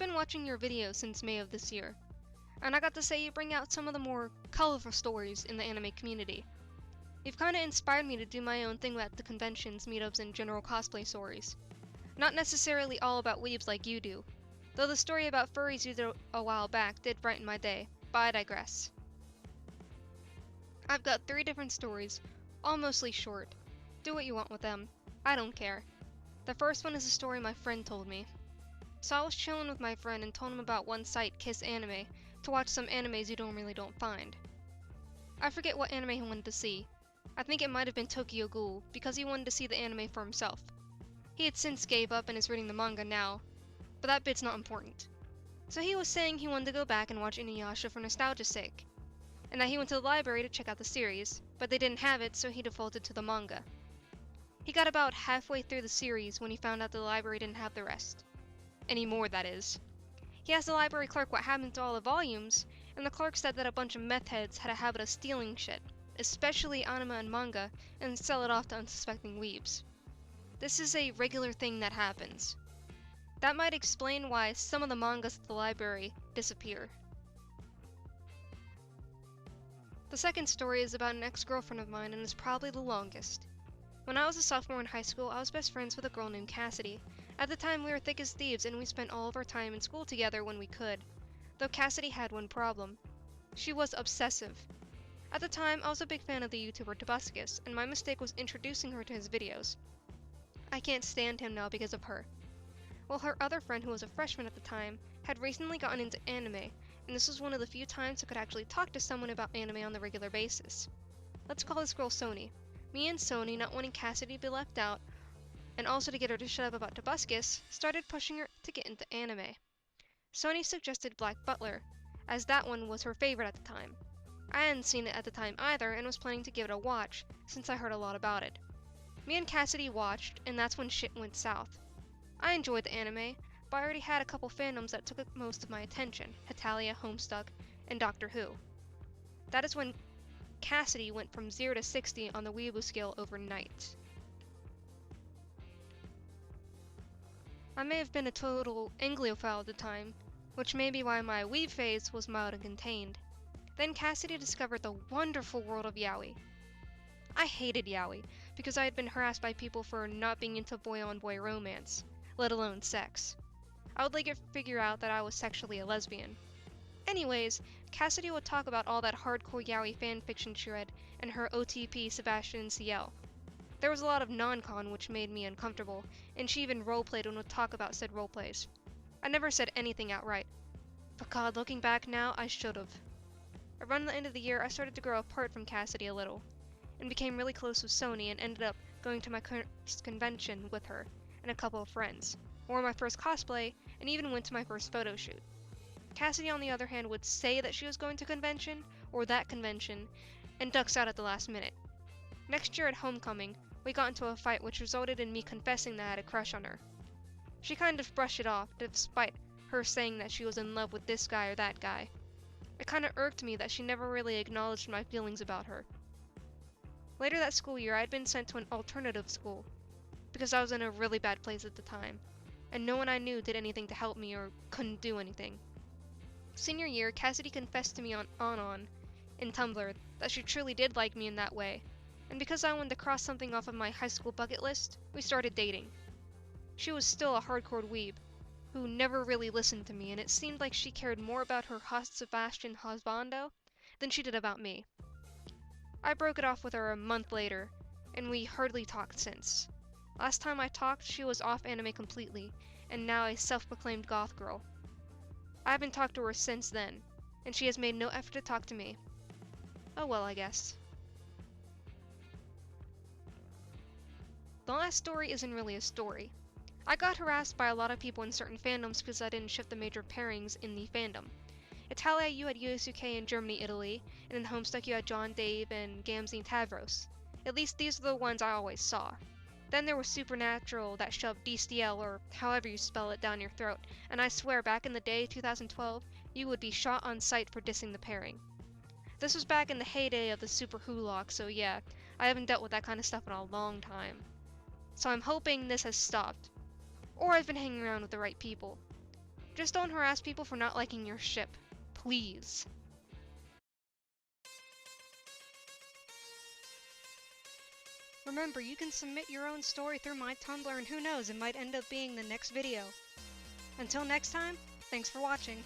been watching your videos since May of this year, and I got to say you bring out some of the more colorful stories in the anime community. You've kinda inspired me to do my own thing at the conventions, meetups, and general cosplay stories. Not necessarily all about weebs like you do, though the story about furries you did a while back did brighten my day, but I digress. I've got 3 different stories, all mostly short. Do what you want with them. I don't care. The first one is a story my friend told me. So I was chilling with my friend and told him about one site, Kiss Anime, to watch some animes you don't find. I forget what anime he wanted to see. I think it might have been Tokyo Ghoul, because he wanted to see the anime for himself. He had since gave up and is reading the manga now, but that bit's not important. So he was saying he wanted to go back and watch Inuyasha for nostalgia's sake, and that he went to the library to check out the series, but they didn't have it, so he defaulted to the manga. He got about halfway through the series when he found out the library didn't have the rest. Any more, that is. He asked the library clerk what happened to all the volumes, and the clerk said that a bunch of meth heads had a habit of stealing shit, especially anime and manga, and sell it off to unsuspecting weebs. This is a regular thing that happens. That might explain why some of the mangas at the library disappear. The second story is about an ex-girlfriend of mine and is probably the longest. When I was a sophomore in high school, I was best friends with a girl named Cassidy. At the time, we were thick as thieves and we spent all of our time in school together when we could. Though Cassidy had one problem. She was obsessive. At the time, I was a big fan of the YouTuber Tobuscus, and my mistake was introducing her to his videos. I can't stand him now because of her. Well, her other friend, who was a freshman at the time, had recently gotten into anime, and this was one of the few times I could actually talk to someone about anime on the regular basis. Let's call this girl Sony. Me and Sony, not wanting Cassidy to be left out, and also to get her to shut up about Tobuscus, started pushing her to get into anime. Sony suggested Black Butler, as that one was her favorite at the time. I hadn't seen it at the time either, and was planning to give it a watch, since I heard a lot about it. Me and Cassidy watched, and that's when shit went south. I enjoyed the anime, but I already had a couple fandoms that took up most of my attention, Hetalia, Homestuck, and Doctor Who. That is when Cassidy went from 0 to 60 on the weeaboo scale overnight. I may have been a total Anglophile at the time, which may be why my weeb phase was mild and contained. Then Cassidy discovered the wonderful world of yaoi. I hated yaoi, because I had been harassed by people for not being into boy-on-boy romance, let alone sex. I would later figure out that I was sexually a lesbian. Anyways, Cassidy would talk about all that hardcore yaoi fanfiction she read, and her OTP Sebastian CL. There was a lot of non-con which made me uncomfortable, and she even roleplayed and would talk about said roleplays. I never said anything outright, but god, looking back now, I should've. Around the end of the year, I started to grow apart from Cassidy a little, and became really close with Sony and ended up going to my first convention with her and a couple of friends, wore my first cosplay, and even went to my first photo shoot. Cassidy, on the other hand, would say that she was going to convention, or that convention, and ducks out at the last minute. Next year at homecoming, we got into a fight which resulted in me confessing that I had a crush on her. She kind of brushed it off, despite her saying that she was in love with this guy or that guy. It kinda irked me that she never really acknowledged my feelings about her. Later that school year, I had been sent to an alternative school, because I was in a really bad place at the time, and no one I knew did anything to help me or couldn't do anything. Senior year, Cassidy confessed to me on in Tumblr that she truly did like me in that way, and because I wanted to cross something off of my high school bucket list, we started dating. She was still a hardcore weeb, who never really listened to me, and it seemed like she cared more about her Sebastian husbando than she did about me. I broke it off with her a month later, and we hardly talked since. Last time I talked, she was off anime completely, and now a self-proclaimed goth girl. I haven't talked to her since then, and she has made no effort to talk to me. Oh well, I guess. The last story isn't really a story. I got harassed by a lot of people in certain fandoms because I didn't shift the major pairings in the fandom. Italia, you had USUK and Germany, Italy, and in Homestuck you had John, Dave, and Gamzee and Tavros. At least these are the ones I always saw. Then there was Supernatural that shoved DCL, or however you spell it, down your throat, and I swear back in the day, 2012, you would be shot on sight for dissing the pairing. This was back in the heyday of the Super Hulock, so yeah, I haven't dealt with that kind of stuff in a long time. So I'm hoping this has stopped. Or I've been hanging around with the right people. Just don't harass people for not liking your ship. Please. Remember, you can submit your own story through my Tumblr, and who knows, it might end up being the next video. Until next time, thanks for watching.